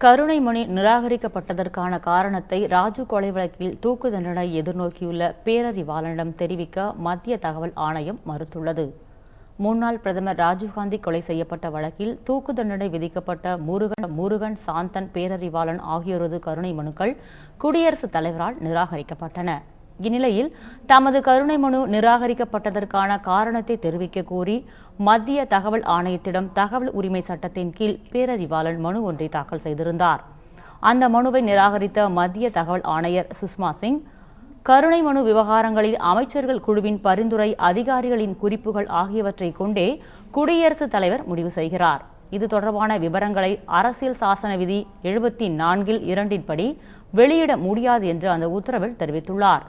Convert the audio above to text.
கருணை மனு நிராகரிக்கப்பட்டதற்கான காரணத்தை ராஜீவ் கொலை வழக்கில் தூக்கு தண்டனை எதிர்நோக்கியுள்ள பேரறிவாளனிடம் தெரிவிக்க மத்திய தகவல் ஆணையம் மறுத்துள்ளது. முன்னாள் பிரதமர் ராஜீவ்காந்தி கொலை செய்யப்பட்ட வழக்கில் தூக்கு தண்டனை விதிக்கப்பட்ட முருகன், சாந்தன், பேரறிவாளன் ஆகியோரது கருணை மனுக்கள் குடியரசுத் தலைவரால் நிராகரிக்கப்பட்டன. இந்நிலையில் தமது கருணை மனு நிராகரிக்கப்பட்டதற்கான காரணத்தை தெரிவிக்க கோரி மத்திய தகவல் ஆணையத்திடம் தகவல் உரிமை சட்டத்தின் கீழ் பேரறிவாளன் மனு ஒன்றை தாக்கல் செய்திருந்தார். அந்த மனுவை நிராகரித்த மத்திய தகவல் ஆணையர் சுஷ்மா சிங், கருணை மனு விவகாரங்களில் அமைச்சர்கள் குழுவின் பரிந்துரை, அதிகாரிகளின் குறிப்புகள் ஆகியவற்றை கொண்டே குடியரசுத் தலைவர் முடிவு செய்கிறார். இது தொடர்பான விவரங்களை அரசியல் சாசன விதி 74(2) படி வெளியிட முடியாது என்று அந்த உத்தரவில் தெரிவித்துள்ளார்.